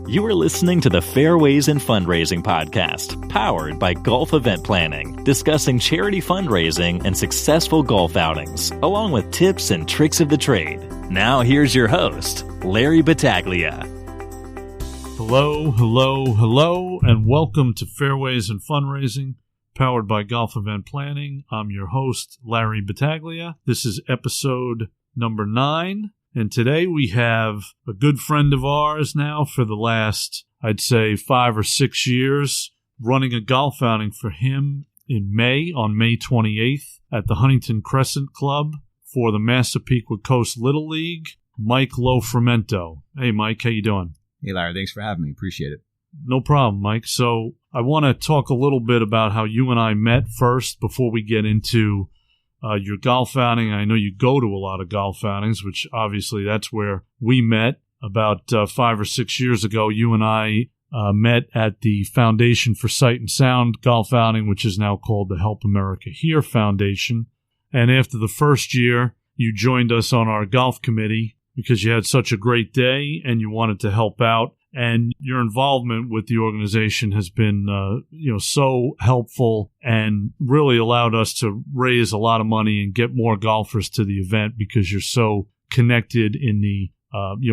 You are listening to the Fairways and Fundraising Podcast, powered by Golf Event Planning, discussing charity fundraising and successful golf outings, along with tips and tricks of the trade. Now here's your host, Larry Battaglia. Hello, and welcome to Fairways and Fundraising, powered by Golf Event Planning. I'm your host, Larry Battaglia. This is episode number 9. And today we have a good friend of ours now for the last, I'd say, 5 or 6 years, running a golf outing for him in May, on May 28th, at the Huntington Crescent Club for the Massapequa Coast Little League, Mike LoFrumento. Hey, Mike, how you doing? Hey, Larry, thanks for having me. Appreciate it. No problem, Mike. So I want to talk a little bit about how you and I met first before we get into your golf outing. I know you go to a lot of golf outings, which obviously that's where we met about 5 or 6 years ago. You and I met at the Foundation for Sight and Sound golf outing, which is now called the Help America Here Foundation. And after the first year, you joined us on our golf committee because you had such a great day and you wanted to help out. And your involvement with the organization has been, so helpful and really allowed us to raise a lot of money and get more golfers to the event because you're so connected in the,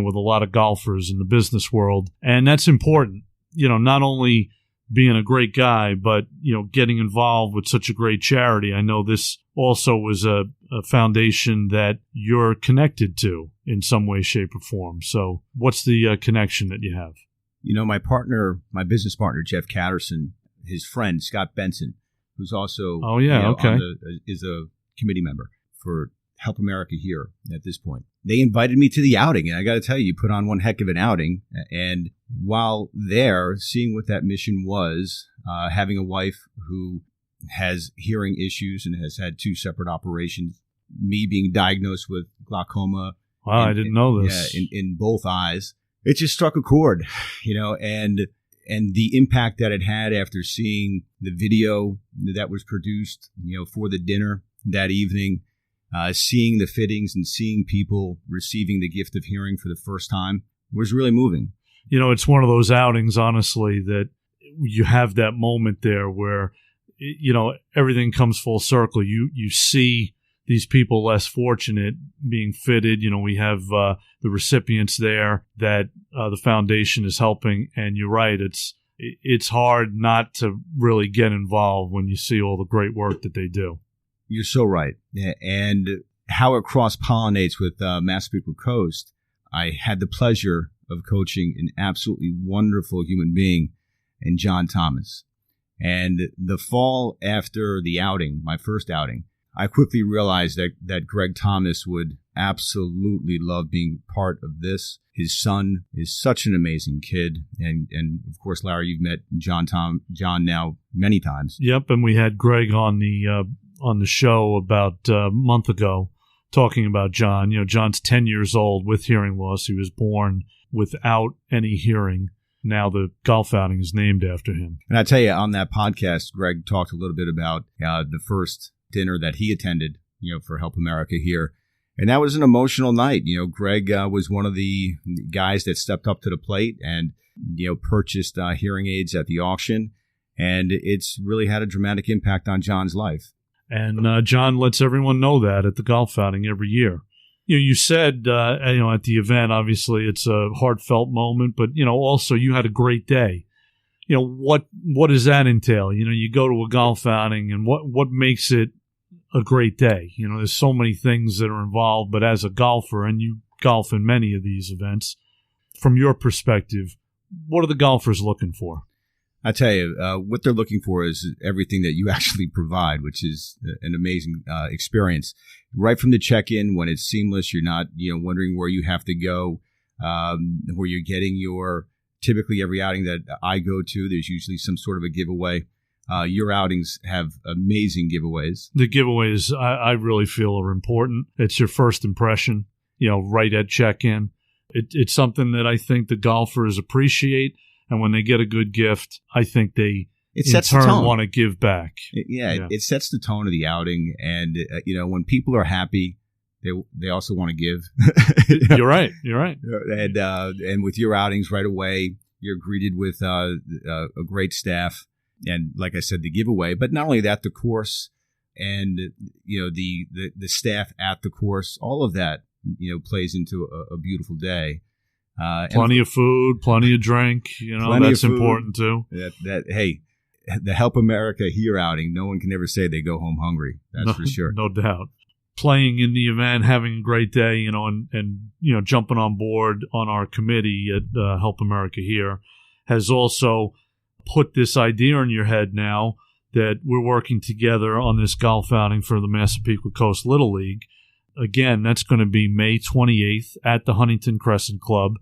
with a lot of golfers in the business world. And that's important, not only being a great guy, but, getting involved with such a great charity. I know this also was a foundation that you're connected to in some way, shape, or form. So what's the connection that you have? My business partner, Jeff Catterson, his friend, Scott Benson, who's also is a committee member for Help America Here at this point. They invited me to the outing, and I got to tell you, put on one heck of an outing. And while there, seeing what that mission was, having a wife who has hearing issues and has had 2 separate operations, me being diagnosed with glaucoma. Wow, I didn't know this. Yeah, in both eyes. It just struck a chord, and the impact that it had after seeing the video that was produced, for the dinner that evening, seeing the fittings and seeing people receiving the gift of hearing for the first time was really moving. It's one of those outings, honestly, that you have that moment there where, everything comes full circle. You see these people less fortunate being fitted. We have the recipients there that the foundation is helping. And you're right, it's hard not to really get involved when you see all the great work that they do. You're so right. And how it cross-pollinates with Massapequa Coast, I had the pleasure of coaching an absolutely wonderful human being in John Thomas. And the fall after the outing, my first outing, I quickly realized that Greg Thomas would absolutely love being part of this. His son is such an amazing kid. And of course, Larry, you've met John now many times. Yep. And we had Greg on the show about a month ago talking about John. John's 10 years old with hearing loss. He was born without any hearing. Now the golf outing is named after him. And I tell you, on that podcast, Greg talked a little bit about the first dinner that he attended, for Help America Here. And that was an emotional night. Greg was one of the guys that stepped up to the plate and, purchased hearing aids at the auction. And it's really had a dramatic impact on John's life. And John lets everyone know that at the golf outing every year. You said, at the event, obviously it's a heartfelt moment, but, also you had a great day. What does that entail? You go to a golf outing and what makes it a great day? There's so many things that are involved, but as a golfer, and you golf in many of these events, from your perspective, what are the golfers looking for? I tell you, what they're looking for is everything that you actually provide, which is an amazing experience. Right from the check-in, when it's seamless, you're not, wondering where you have to go, where you're getting your. Typically, every outing that I go to, there's usually some sort of a giveaway. Your outings have amazing giveaways. The giveaways, I really feel, are important. It's your first impression, right at check-in. It's something that I think the golfers appreciate. And when they get a good gift, I think they, in turn, want to give back. It sets the tone of the outing. And, when people are happy, they also want to give. You're right. And with your outings right away, You're greeted with a great staff, and like I said, the giveaway. But not only that, the course and the staff at the course, all of that plays into a beautiful day. Plenty of food, plenty of drink. That's important too. Hey, the Help America Here outing, no one can ever say they go home hungry. That's for sure. No doubt. Playing in the event, having a great day, and jumping on board on our committee at Help America Here has also put this idea in your head now that we're working together on this golf outing for the Massapequa Coast Little League. Again, that's going to be May 28th at the Huntington Crescent Club.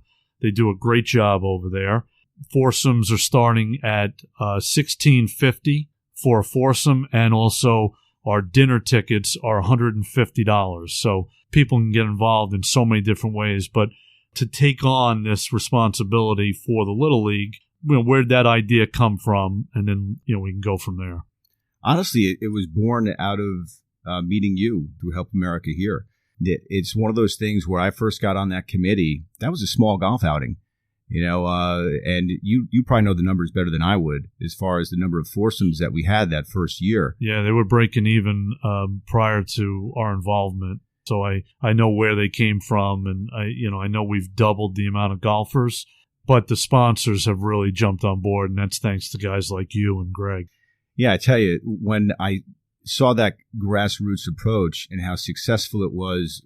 They do a great job over there. Foursomes are starting at $16.50 for a foursome, and also our dinner tickets are $150. So people can get involved in so many different ways. But to take on this responsibility for the Little League, where'd that idea come from? And then we can go from there. Honestly, it was born out of meeting you through Help America Here. It's one of those things where I first got on that committee. That was a small golf outing, and you probably know the numbers better than I would as far as the number of foursomes that we had that first year. Yeah, they were breaking even prior to our involvement. So I know where they came from, and I know we've doubled the amount of golfers, but the sponsors have really jumped on board, and that's thanks to guys like you and Greg. Yeah, I tell you, when I saw that grassroots approach and how successful it was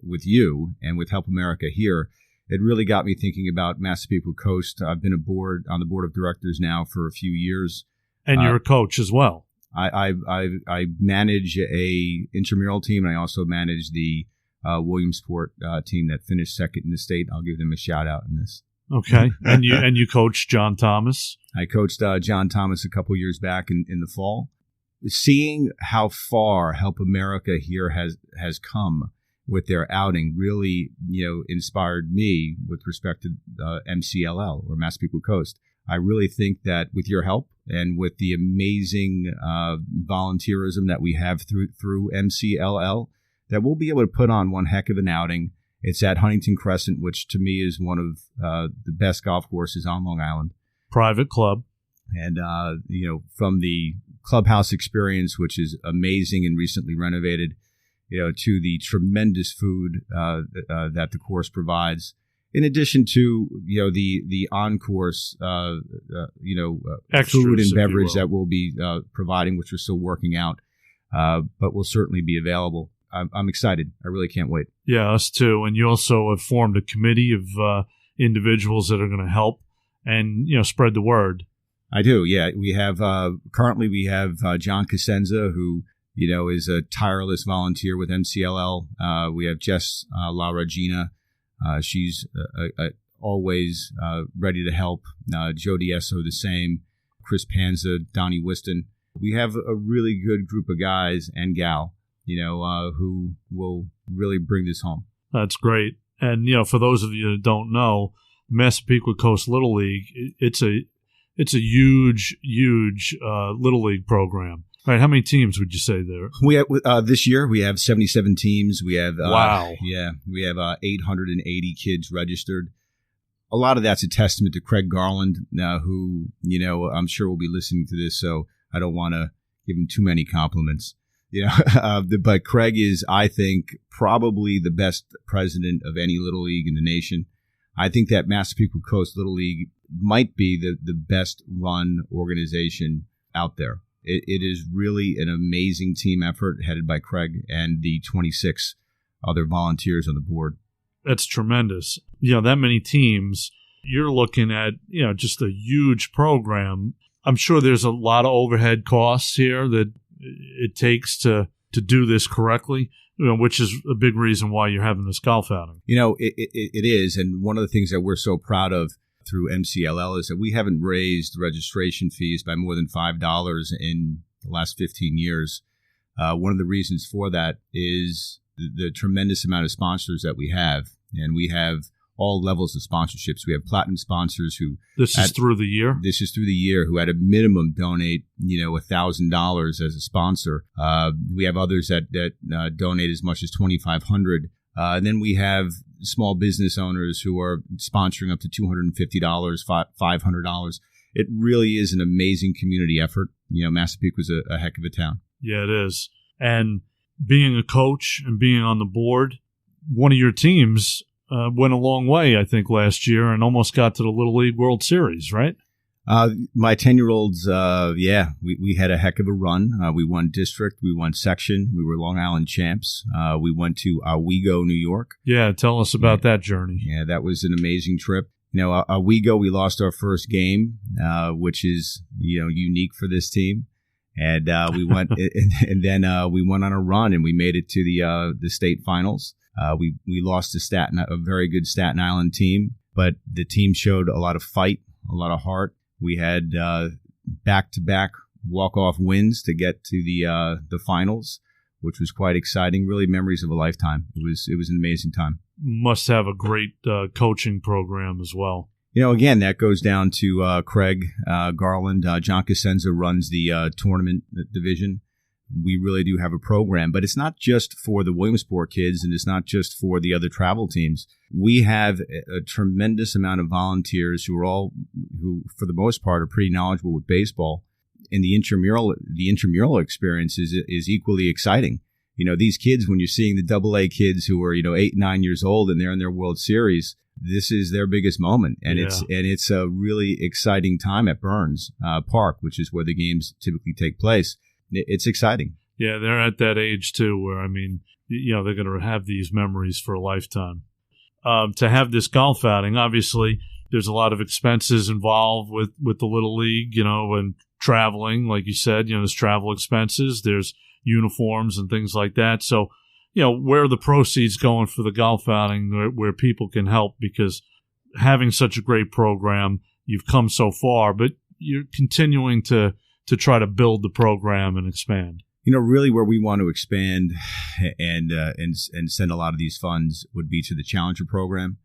with you and with Help America Here, it really got me thinking about Massapequa Coast. I've been on the board of directors now for a few years. And you're a coach as well. I manage a intramural team, and I also manage the Williamsport team that finished second in the state. I'll give them a shout out in this. Okay, and you coached John Thomas. I coached John Thomas a couple years back in the fall. Seeing how far Help America Here has come with their outing really, inspired me with respect to MCLL, or Massapequa Coast. I really think that with your help and with the amazing volunteerism that we have through MCLL, that we'll be able to put on one heck of an outing. It's at Huntington Crescent, which to me is one of the best golf courses on Long Island. Private club. And, from the clubhouse experience, which is amazing and recently renovated, to the tremendous food that the course provides, in addition to the on-course food and beverage that we'll be providing, which we're still working out, but will certainly be available. I'm excited. I really can't wait. Yeah, us too. And you also have formed a committee of individuals that are going to help and spread the word. I do. Yeah, we have currently John Cosenza, who is a tireless volunteer with MCLL. We have Jess La Regina. She's always ready to help. Jody Esso the same. Chris Panza, Donnie Whiston. We have a really good group of guys and gal, who will really bring this home. That's great. And for those of you that don't know, Massapequa Coast Little League, it's a huge Little League program. All right, how many teams would you say there? We have this year we have 77 teams. We have wow. Yeah, we have 880 kids registered. A lot of that's a testament to Craig Garland, who I'm sure will be listening to this, so I don't want to give him too many compliments. But Craig is, I think, probably the best president of any Little League in the nation. I think that Massapequa Coast Little League might be the best run organization out there. It is really an amazing team effort headed by Craig and the 26 other volunteers on the board. That's tremendous. That many teams, you're looking at, just a huge program. I'm sure there's a lot of overhead costs here that it takes to do this correctly, which is a big reason why you're having this golf outing. It is. And one of the things that we're so proud of through MCLL is that we haven't raised registration fees by more than $5 in the last 15 years. One of the reasons for that is the tremendous amount of sponsors that we have. And we have all levels of sponsorships. We have platinum sponsors who... This is through the year? This is through the year, who at a minimum donate, $1,000 as a sponsor. We have others that donate as much as $2,500. And then we have small business owners who are sponsoring up to $250, $500. It really is an amazing community effort. Massapequa's a heck of a town. Yeah, it is. And being a coach and being on the board, one of your teams went a long way, I think, last year and almost got to the Little League World Series, right? My 10-year-olds, we had a heck of a run. We won district, we won section, we were Long Island champs. We went to Oswego, New York. Yeah, tell us about that journey. Yeah, that was an amazing trip. Oswego, we lost our first game, which is unique for this team, and we went, and then we went on a run and we made it to the state finals. We lost to a very good Staten Island team, but the team showed a lot of fight, a lot of heart. We had back-to-back walk-off wins to get to the finals, which was quite exciting. Really, memories of a lifetime. It was an amazing time. Must have a great coaching program as well. Again, that goes down to Craig Garland. John Cosenza runs the tournament division. We really do have a program, but it's not just for the Williamsport kids, and it's not just for the other travel teams. We have a tremendous amount of volunteers who for the most part are pretty knowledgeable with baseball, and the intramural experience is equally exciting. These kids, when you're seeing the AA kids who are 8, 9 years old and they're in their World Series, this is their biggest moment, and it's a really exciting time at Burns Park, which is where the games typically take place. It's exciting. Yeah, they're at that age too where, they're going to have these memories for a lifetime. To have this golf outing, obviously, there's a lot of expenses involved with the Little League, and traveling. Like you said, there's travel expenses, there's uniforms and things like that. So, where are the proceeds going for the golf outing where people can help? Because having such a great program, you've come so far, but you're continuing to try to build the program and expand. Really where we want to expand and send a lot of these funds would be to the Challenger program.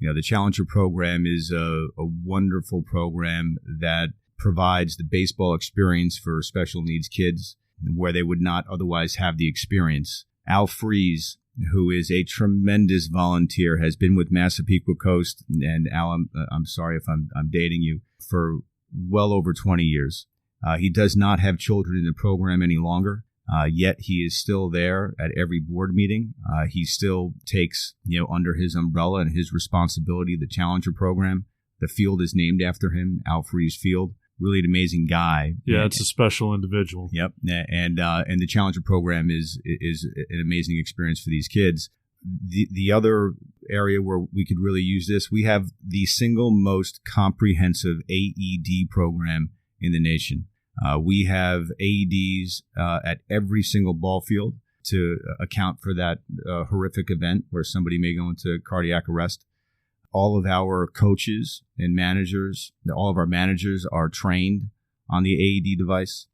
The Challenger program is a wonderful program that provides the baseball experience for special needs kids where they would not otherwise have the experience. Al Fries, who is a tremendous volunteer, has been with Massapequa Coast, and Al, I'm sorry if I'm dating you, for well over 20 years. He does not have children in the program any longer, yet he is still there at every board meeting. He still takes, under his umbrella and his responsibility, the Challenger program. The field is named after him, Al Fries Field. Really an amazing guy. Yeah, it's a special individual. Yep, and the Challenger program is an amazing experience for these kids. The other area where we could really use this, we have the single most comprehensive AED program in the nation. We have AEDs at every single ball field to account for that horrific event where somebody may go into cardiac arrest. All of our coaches and managers, all of our managers are trained on the AED device.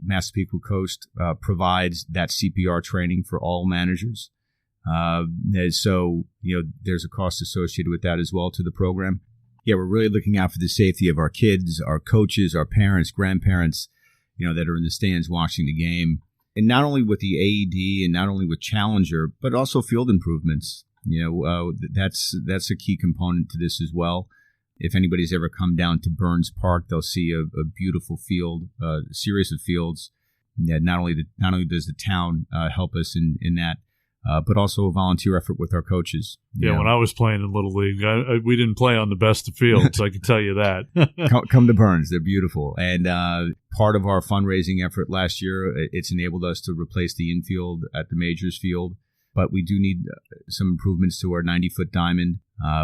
Massapequa Coast provides that CPR training for all managers. So, there's a cost associated with that as well to the program. Yeah, we're really looking out for the safety of our kids, our coaches, our parents, grandparents, that are in the stands watching the game. And not only with the AED and not only with Challenger, but also field improvements. That's a key component to this as well. If anybody's ever come down to Burns Park, they'll see a beautiful field, a series of fields. That not only does the town help us in that, but also a volunteer effort with our coaches. Yeah, when I was playing in Little League, we didn't play on the best of fields, I can tell you that. Come to Burns. They're beautiful. And part of our fundraising effort last year, it's enabled us to replace the infield at the Majors field. But we do need some improvements to our 90-foot diamond.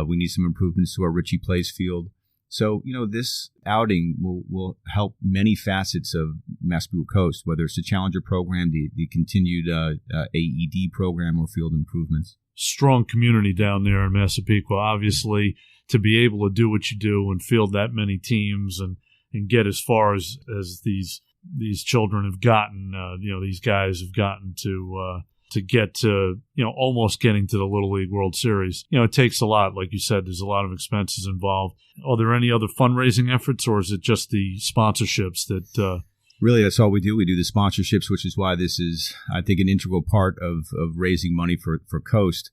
We need some improvements to our Ritchie Place field. So, this outing will help many facets of Massapequa Coast, whether it's the Challenger program, the continued AED program, or field improvements. Strong community down there in Massapequa, obviously, to be able to do what you do and field that many teams and get as far as these children have gotten, these guys have gotten to get to, almost getting to the Little League World Series. It takes a lot. Like you said, there's a lot of expenses involved. Are there any other fundraising efforts, or is it just the sponsorships that... Really, that's all we do. We do the sponsorships, which is why this is, I think, an integral part of raising money for Coast.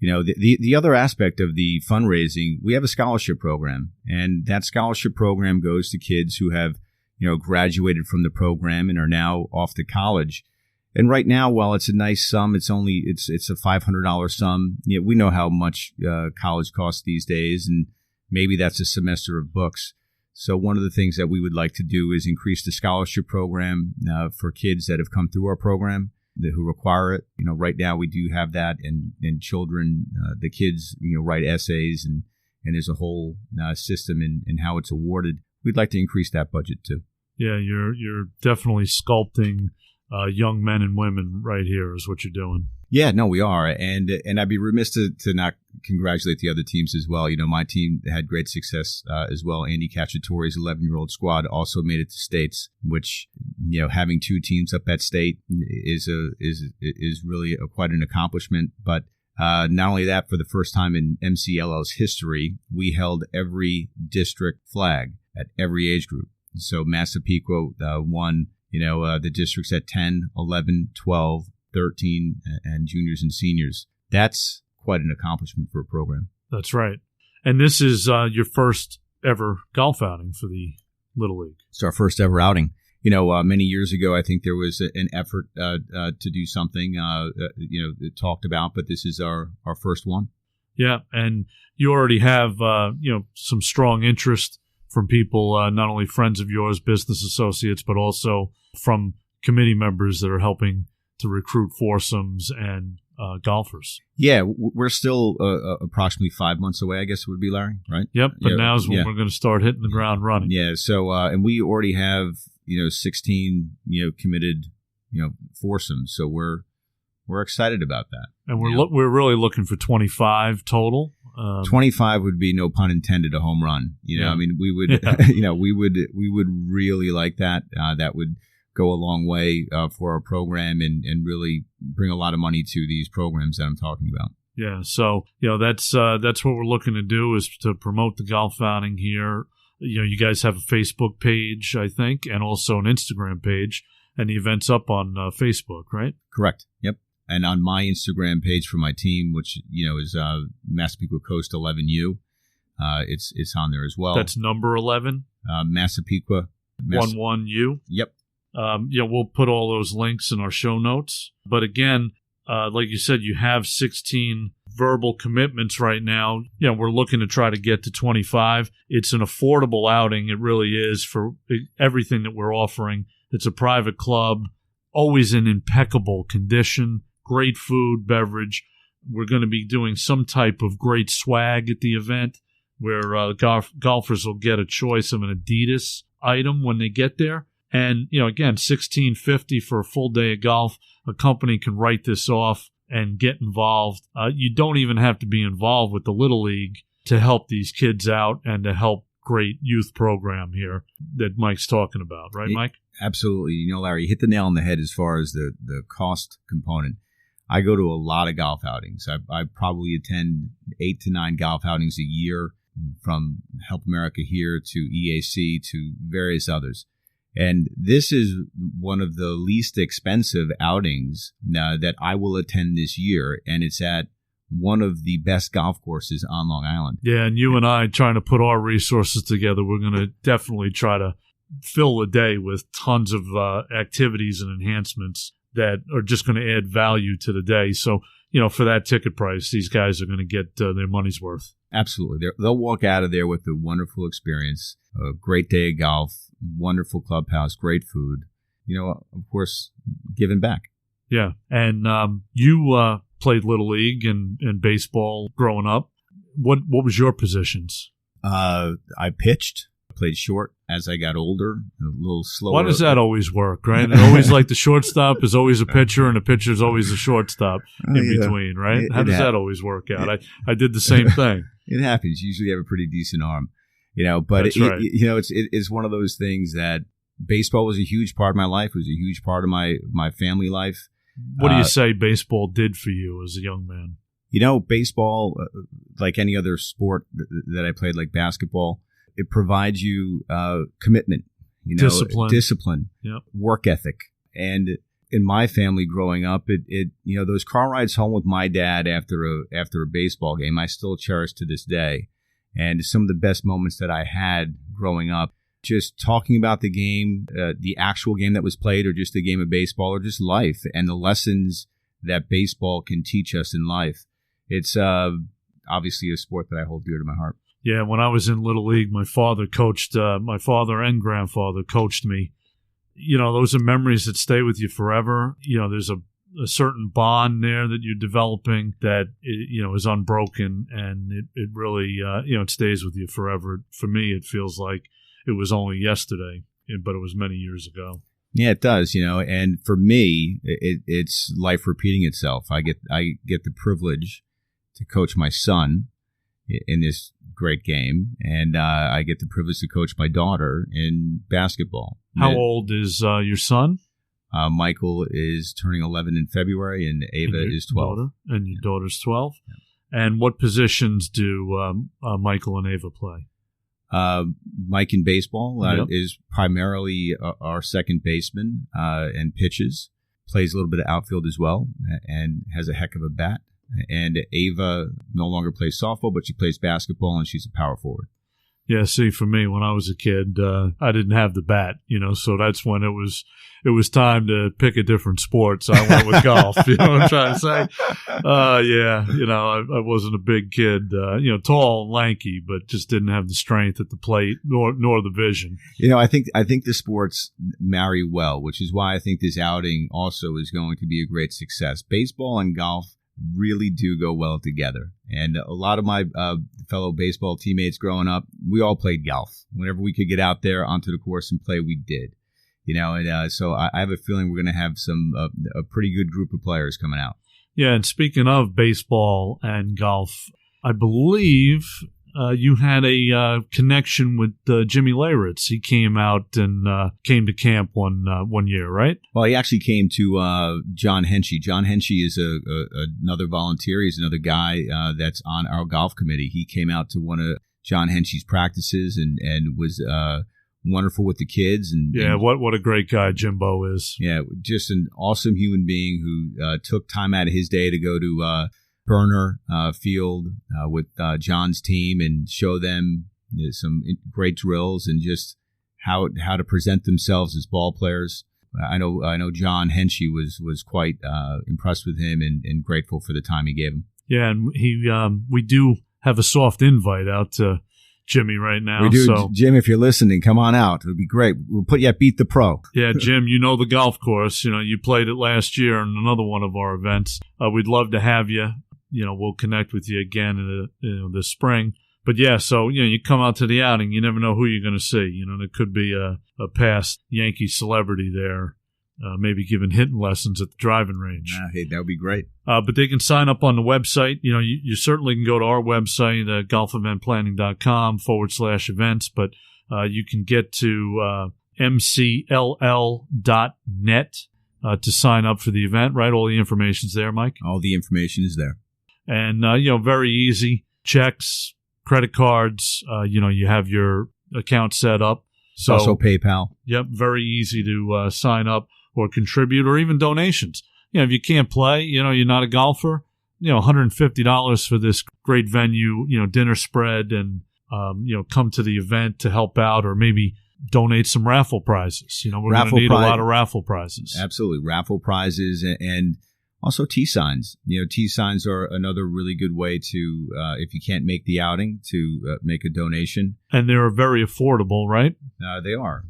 The other aspect of the fundraising, we have a scholarship program, and that scholarship program goes to kids who have, graduated from the program and are now off to college. And right now, while it's a nice sum, it's a $500 sum. We know how much college costs these days, and maybe that's a semester of books. So one of the things that we would like to do is increase the scholarship program for kids that have come through our program who require it. Right now we do have that, and children, the kids, write essays, and there's a whole system in how it's awarded. We'd like to increase that budget too. Yeah, you're definitely sculpting young men and women right here is what you're doing. Yeah, no, we are. And I'd be remiss to not congratulate the other teams as well. My team had great success as well. Andy Cacciatore's 11-year-old squad also made it to states, which, having two teams up at state is really quite an accomplishment. But not only that, for the first time in MCLL's history, we held every district flag at every age group. So Massapequa won, the districts at 10, 11, 12, 13, and juniors and seniors. That's quite an accomplishment for a program. That's right. And this is your first ever golf outing for the Little League. It's our first ever outing. Many years ago, I think there was an effort to do something, talked about, but this is our first one. Yeah, and you already have, some strong interest from people, not only friends of yours, business associates, but also from committee members that are helping to recruit foursomes and golfers. Yeah, we're still approximately 5 months away, I guess it would be, Larry, right? Yep, but now's when we're going to start hitting the ground running. Yeah, so, and we already have, 16, committed, foursomes, so we're excited about that. And we're really looking for 25 total. 25 would be, no pun intended, a home run. I mean, we would, we would really like that. That would go a long way for our program and really bring a lot of money to these programs that I'm talking about. Yeah, so that's what we're looking to do, is to promote the golf outing here. You guys have a Facebook page, I think, and also an Instagram page, and the event's up on Facebook, right? Correct. Yep. And on my Instagram page for my team, which is Massapequa Coast 11U, it's on there as well. That's number 11. Massapequa 11U. Yep. We'll put all those links in our show notes. But again, like you said, you have 16 verbal commitments right now. We're looking to try to get to 25. It's an affordable outing. It really is, for everything that we're offering. It's a private club, always in impeccable condition, great food, beverage. We're going to be doing some type of great swag at the event where golfers will get a choice of an Adidas item when they get there. And, again, $16.50 for a full day of golf. A company can write this off and get involved. You don't even have to be involved with the Little League to help these kids out and to help great youth program here that Mike's talking about. Right, Mike? Absolutely. Larry, you hit the nail on the head as far as the cost component. I go to a lot of golf outings. I probably attend 8 to 9 golf outings a year, from Help America here to EAC to various others. And this is one of the least expensive outings that I will attend this year, and it's at one of the best golf courses on Long Island. Yeah, and you and I trying to put our resources together, we're going to definitely try to fill the day with tons of activities and enhancements that are just going to add value to the day. So, for that ticket price, these guys are going to get their money's worth. Absolutely. They'll walk out of there with a wonderful experience, a great day of golf, wonderful clubhouse, great food, of course, giving back. Yeah. And you played Little League and baseball growing up. What was your positions? I pitched. Played short as I got older, a little slower. Why does that always work, right? And always like the shortstop is always a pitcher and a pitcher is always a shortstop in between, right? How does that always work out? I did the same thing. It happens. Usually you have a pretty decent arm, but right. It's one of those things that baseball was a huge part of my life. It was a huge part of my family life. What do you say baseball did for you as a young man? Baseball, like any other sport that I played, like basketball, it provides you commitment, discipline, yep. Work ethic. And in my family growing up, those car rides home with my dad after a baseball game, I still cherish to this day. And some of the best moments that I had growing up, just talking about the game, the actual game that was played, or just the game of baseball, or just life and the lessons that baseball can teach us in life. It's obviously a sport that I hold dear to my heart. Yeah, when I was in Little League, my father and grandfather coached me. Those are memories that stay with you forever. There's a certain bond there that you're developing that, is unbroken, and it really, it stays with you forever. For me, it feels like it was only yesterday, but it was many years ago. Yeah, it does, and for me, it's life repeating itself. I get the privilege to coach my son in this great game, and I get the privilege to coach my daughter in basketball. How old is your son? Michael is turning 11 in February, and Ava is 12. And your daughter's 12? Yeah. And what positions do Michael and Ava play? Mike in baseball is primarily our second baseman and pitches. Plays a little bit of outfield as well, and has a heck of a bat. And Ava no longer plays softball, but she plays basketball, and she's a power forward. Yeah, see, for me, when I was a kid, I didn't have the bat, so that's when it was time to pick a different sport. So I went with golf. You know what I'm trying to say? I wasn't a big kid, tall and lanky, but just didn't have the strength at the plate nor the vision. I think the sports marry well, which is why I think this outing also is going to be a great success. Baseball and golf really do go well together. And a lot of my fellow baseball teammates growing up, we all played golf. Whenever we could get out there onto the course and play, we did. So I have a feeling we're going to have a pretty good group of players coming out. Yeah, and speaking of baseball and golf, I believe you had a connection with Jimmy Leyritz. He came out and came to camp one year, right? Well, he actually came to John Henschey. John Henschey is another volunteer. He's another guy that's on our golf committee. He came out to one of John Henschey's practices and was wonderful with the kids. And what a great guy Jimbo is. Yeah, just an awesome human being who took time out of his day to go to Burner Field with John's team and show them some great drills and just how to present themselves as ball players. I know John Henschey was quite impressed with him and grateful for the time he gave him. Yeah, and we do have a soft invite out to Jimmy right now. We do. So. Jim, if you're listening, come on out. It would be great. We'll put you at Beat the Pro. Yeah, Jim, the golf course. You played it last year in another one of our events. We'd love to have you. We'll connect with you again this spring. But yeah, so you come out to the outing, you never know who you're going to see. There could be a past Yankee celebrity there, maybe giving hitting lessons at the driving range. Hey, that would be great. But they can sign up on the website. You certainly can go to our website, golfeventplanning.com/events. But you can get to mcll.net to sign up for the event. Right, all the information's there, Mike. All the information is there. And, very easy. Checks, credit cards, you have your account set up. So, also PayPal. Yep, very easy to sign up or contribute or even donations. If you can't play, you're not a golfer, $150 for this great venue, dinner spread and, come to the event to help out or maybe donate some raffle prizes. We're going to need a lot of raffle prizes. Absolutely. Raffle prizes and also T-signs. T-signs are another really good way to, if you can't make the outing, to make a donation. And they're very affordable, right? They are.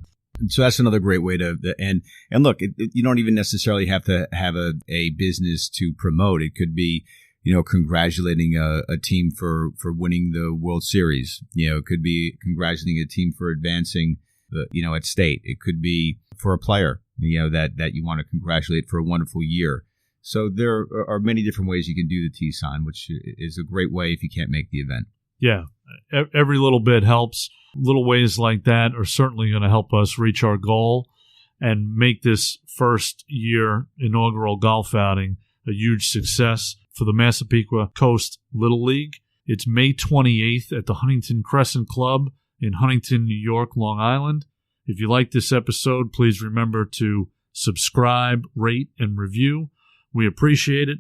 So that's another great way to, and look, you don't even necessarily have to have a business to promote. It could be, congratulating a team for winning the World Series. It could be congratulating a team for advancing, at state. It could be for a player, that you want to congratulate for a wonderful year. So there are many different ways you can do the T-sign, which is a great way if you can't make the event. Yeah, every little bit helps. Little ways like that are certainly going to help us reach our goal and make this first year inaugural golf outing a huge success for the Massapequa Coast Little League. It's May 28th at the Huntington Crescent Club in Huntington, New York, Long Island. If you like this episode, please remember to subscribe, rate, and review. We appreciate it.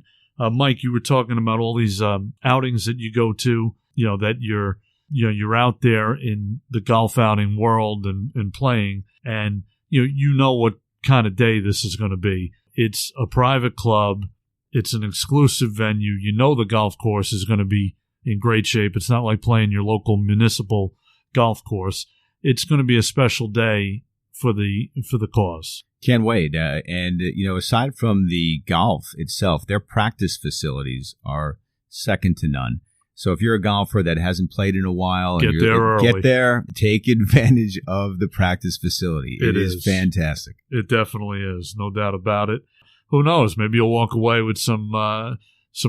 Mike, you were talking about all these outings that you go to, that you're out there in the golf outing world and playing, and you know what kind of day this is going to be. It's a private club. It's an exclusive venue. The golf course is going to be in great shape. It's not like playing your local municipal golf course. It's going to be a special day for the cause. Can't wait. And aside from the golf itself, their practice facilities are second to none. So if you're a golfer that hasn't played in a while, get there, take advantage of the practice facility. It is fantastic. It definitely is, no doubt about it. Who knows? Maybe you'll walk away with some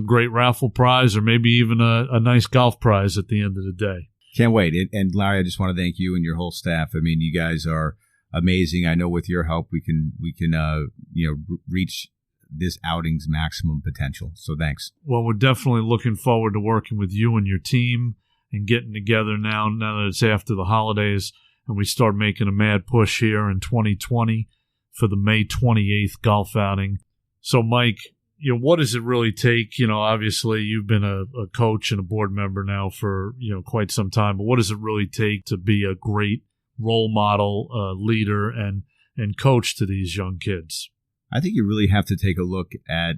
great raffle prize, or maybe even a nice golf prize at the end of the day. Can't wait. And Larry, I just want to thank you and your whole staff. I mean, you guys are amazing. I know with your help, we can reach this outing's maximum potential. So thanks. Well, we're definitely looking forward to working with you and your team and getting together now that it's after the holidays, and we start making a mad push here in 2020 for the May 28th golf outing. So, Mike, what does it really take? Obviously you've been a coach and a board member now for, quite some time, but what does it really take to be a great role model, leader, and coach to these young kids? I think you really have to take a look at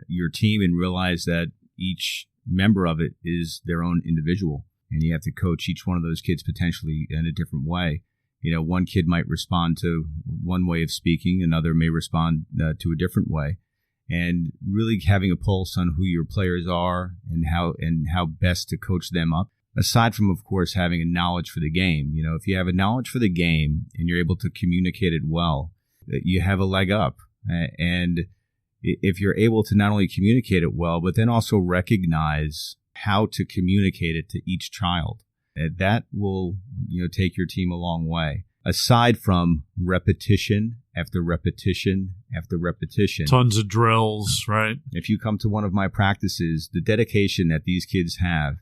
your team and realize that each member of it is their own individual, and you have to coach each one of those kids potentially in a different way. One kid might respond to one way of speaking, another may respond to a different way, and really having a pulse on who your players are and how best to coach them up. Aside from, of course, having a knowledge for the game, if you have a knowledge for the game and you're able to communicate it well, you have a leg up. And if you're able to not only communicate it well, but then also recognize how to communicate it to each child, that will, take your team a long way. Aside from repetition after repetition after repetition. Tons of drills, right? If you come to one of my practices, the dedication that these kids have,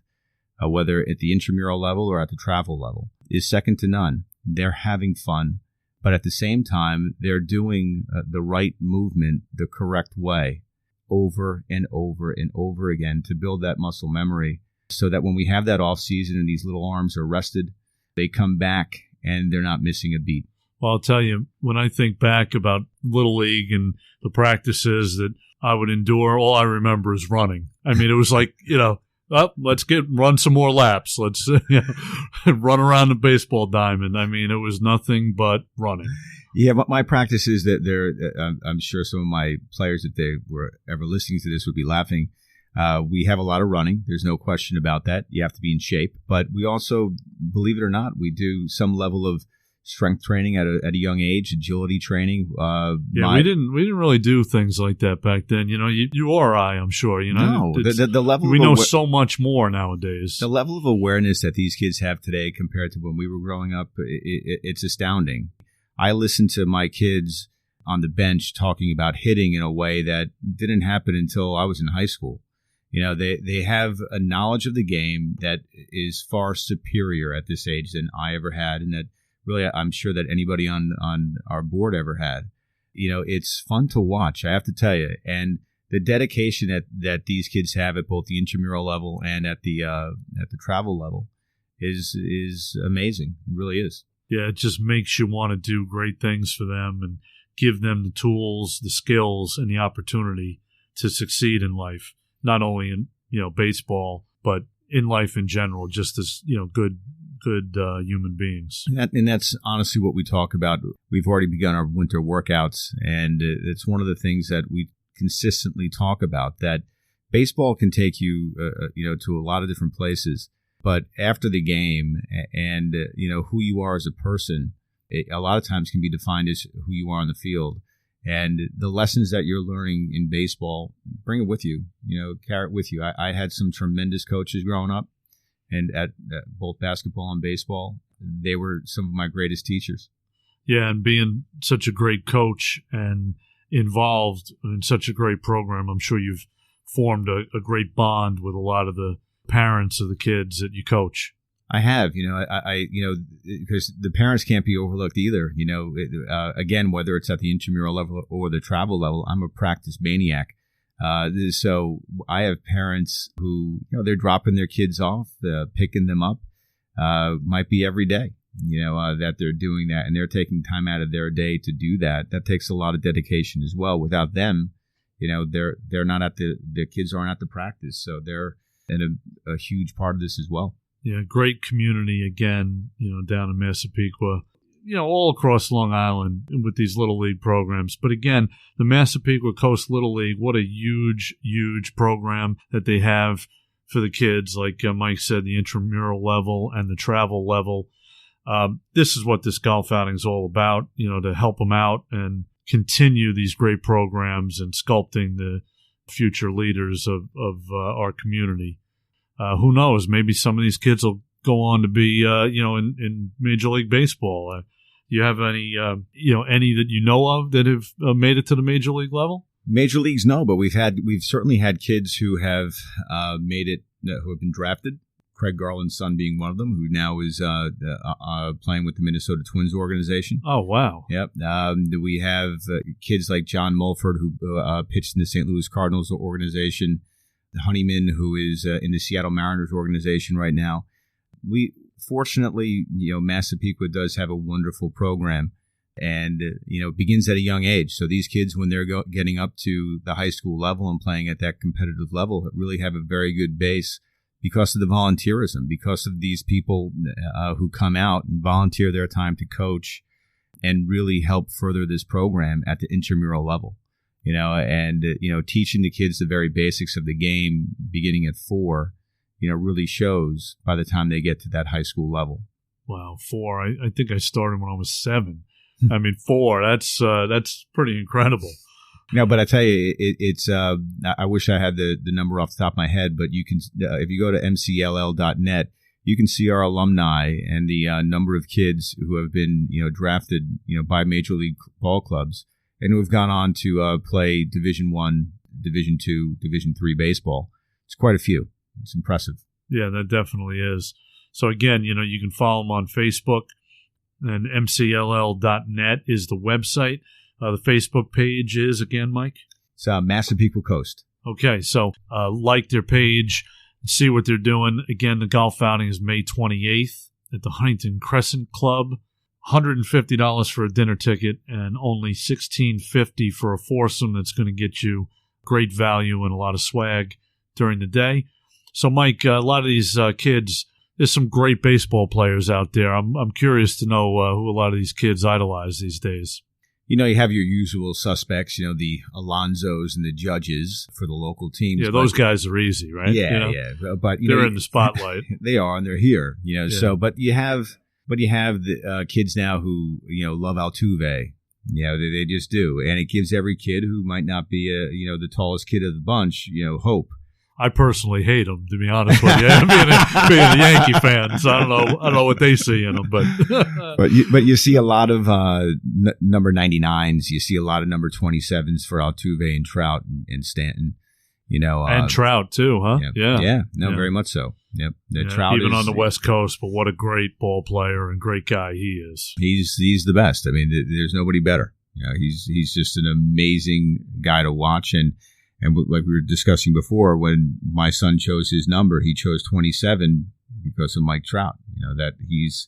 whether at the intramural level or at the travel level, is second to none. They're having fun, but at the same time, they're doing the right movement the correct way over and over and over again to build that muscle memory, so that when we have that off season and these little arms are rested, they come back and they're not missing a beat. Well, I'll tell you, when I think back about Little League and the practices that I would endure, all I remember is running. I mean, it was like, let's run some more laps. Let's run around the baseball diamond. I mean, it was nothing but running. Yeah, but my practice is that I'm sure some of my players, if they were ever listening to this, would be laughing. We have a lot of running. There's no question about that. You have to be in shape. But we also, believe it or not, we do some level of strength training at a young age, agility training. We didn't really do things like that back then. You or I'm sure. No, the level we know so much more nowadays. The level of awareness that these kids have today compared to when we were growing up, it's astounding. I listen to my kids on the bench talking about hitting in a way that didn't happen until I was in high school. They have a knowledge of the game that is far superior at this age than I ever had, and that really I'm sure that anybody on our board ever had. It's fun to watch, I have to tell you, and the dedication that these kids have at both the intramural level and at the travel level is amazing. It really is. Yeah, it just makes you want to do great things for them and give them the tools, the skills, and the opportunity to succeed in life. Not only in baseball, but in life in general, just as good human beings. And that's honestly what we talk about. We've already begun our winter workouts, and it's one of the things that we consistently talk about. That baseball can take you, to a lot of different places, but after the game, and who you are as a person, a lot of times can be defined as who you are on the field. And the lessons that you're learning in baseball, bring it with you, carry it with you. I had some tremendous coaches growing up, and at both basketball and baseball, they were some of my greatest teachers. Yeah, and being such a great coach and involved in such a great program, I'm sure you've formed a great bond with a lot of the parents of the kids that you coach. I have, because the parents can't be overlooked either. Again, whether it's at the intramural level or the travel level, I'm a practice maniac. So I have parents who, they're dropping their kids off, picking them up, might be every day, that they're doing that, and they're taking time out of their day to do that. That takes a lot of dedication as well. Without them, they're not at the kids aren't at the practice. So they're in a huge part of this as well. Yeah, great community again, down in Massapequa, all across Long Island with these Little League programs. But again, the Massapequa Coast Little League, what a huge, huge program that they have for the kids. Like Mike said, the intramural level and the travel level. This is what this golf outing is all about, to help them out and continue these great programs and sculpting the future leaders of our community. Who knows? Maybe some of these kids will go on to be, in Major League Baseball. Do you have any, any that you know of that have made it to the Major League level? Major leagues, no, but we've certainly had kids who have made it, who have been drafted. Craig Garland's son being one of them, who now is playing with the Minnesota Twins organization. Oh, wow. Yep. We have kids like John Mulford, who pitched in the St. Louis Cardinals organization. Honeyman, who is in the Seattle Mariners organization right now. We fortunately, Massapequa does have a wonderful program, and it begins at a young age. So these kids, when they're getting up to the high school level and playing at that competitive level, really have a very good base because of the volunteerism, because of these people who come out and volunteer their time to coach and really help further this program at the intramural level. Teaching the kids the very basics of the game beginning at 4, really shows by the time they get to that high school level. Wow, 4. I think I started when I was 7. I mean, 4, that's pretty incredible. No, but I tell you, it's I wish I had the number off the top of my head, but you can, if you go to mcll.net, you can see our alumni and the number of kids who have been, drafted, by Major League ball clubs, and who have gone on to play Division I, Division II, Division III baseball. It's quite a few. It's impressive. Yeah, that definitely is. So again, you can follow them on Facebook, and mcll.net is the website. The Facebook page is, again, Mike? It's Massapequa Coast. Okay, so like their page, see what they're doing. Again, the golf outing is May 28th at the Huntington Crescent Club. $150 for a dinner ticket and only $16.50 for a foursome that's going to get you great value and a lot of swag during the day. So, Mike, a lot of these kids, there's some great baseball players out there. I'm curious to know who a lot of these kids idolize these days. You have your usual suspects, the Alonzos and the Judges for the local teams. Yeah, those guys are easy, right? Yeah, But they're in the spotlight. They are, and they're here. So, but you have the kids now who love Altuve. They just do, and it gives every kid who might not be the tallest kid of the bunch hope. I personally hate them, to be honest with you. Being a Yankee fan, so I don't know what they see in them, but but you see a lot of number 99s. You see a lot of number 27s for Altuve and Trout and Stanton. And Trout too, huh? Yeah. Very much so. Yep. Trout even on the West Coast, but what a great ball player and great guy he is. He's the best. I mean, there's nobody better. He's just an amazing guy to watch. And like we were discussing before, when my son chose his number, he chose 27 because of Mike Trout. That he's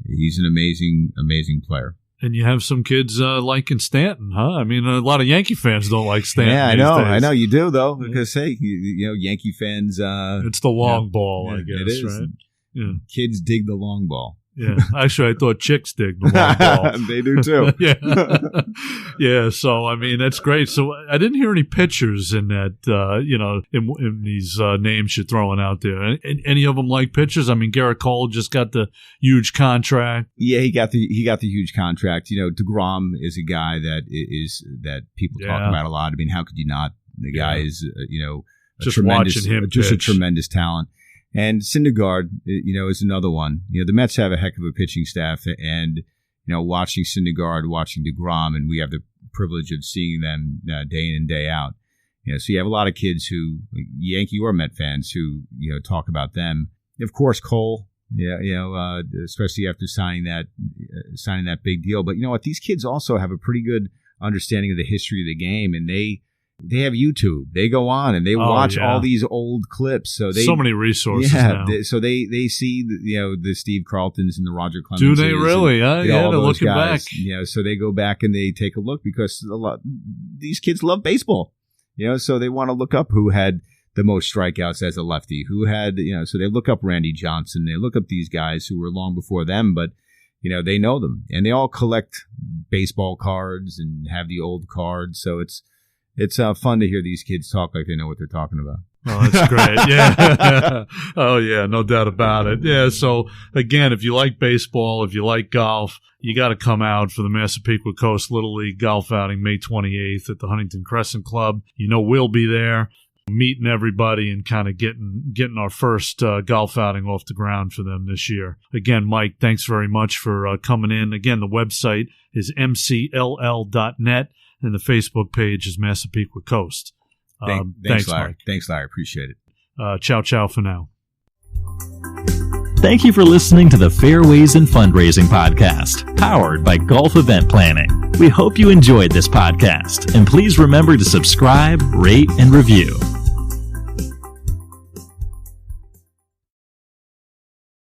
an amazing player. And you have some kids liking Stanton, huh? I mean, a lot of Yankee fans don't like Stanton. Yeah, I know you do though, because hey, Yankee fans. It's the long ball, I guess. It is. Right? Yeah. Kids dig the long ball. Yeah, actually, I thought chicks dig the long ball. They do too. Yeah. So I mean, that's great. So I didn't hear any pitchers in that. In these names you're throwing out there. Any of them like pitchers? I mean, Garrett Cole just got the huge contract. Yeah, he got the huge contract. DeGrom is a guy that people talk about a lot. I mean, how could you not? The guy is just watching him just pitch. A tremendous talent. And Syndergaard, is another one. The Mets have a heck of a pitching staff, and watching Syndergaard, watching DeGrom, and we have the privilege of seeing them day in and day out. So you have a lot of kids who, Yankee or Met fans, who talk about them. Of course, Cole. Yeah, especially after signing that big deal. But you know what? These kids also have a pretty good understanding of the history of the game, and they have YouTube. They go on and they watch all these old clips. So many resources now. So they see the Steve Carltons and the Roger Clemenses. Do they really? They're looking back. So they go back and they take a look because these kids love baseball. So they want to look up who had the most strikeouts as a lefty, who had, so they look up Randy Johnson, they look up these guys who were long before them, but, they know them, and they all collect baseball cards and have the old cards. So it's fun to hear these kids talk like they know what they're talking about. Oh, that's great. Yeah. Oh, yeah, no doubt about it. Yeah, so, again, if you like baseball, if you like golf, you got to come out for the Massapequa Coast Little League golf outing May 28th at the Huntington Crescent Club. We'll be there, meeting everybody and kind of getting our first golf outing off the ground for them this year. Again, Mike, thanks very much for coming in. Again, the website is mcll.net, and the Facebook page is Massapequa Coast. Thanks, Larry. Mike. Thanks, Larry. Appreciate it. Ciao for now. Thank you for listening to the Fairways and Fundraising Podcast, powered by Golf Event Planning. We hope you enjoyed this podcast, and please remember to subscribe, rate, and review.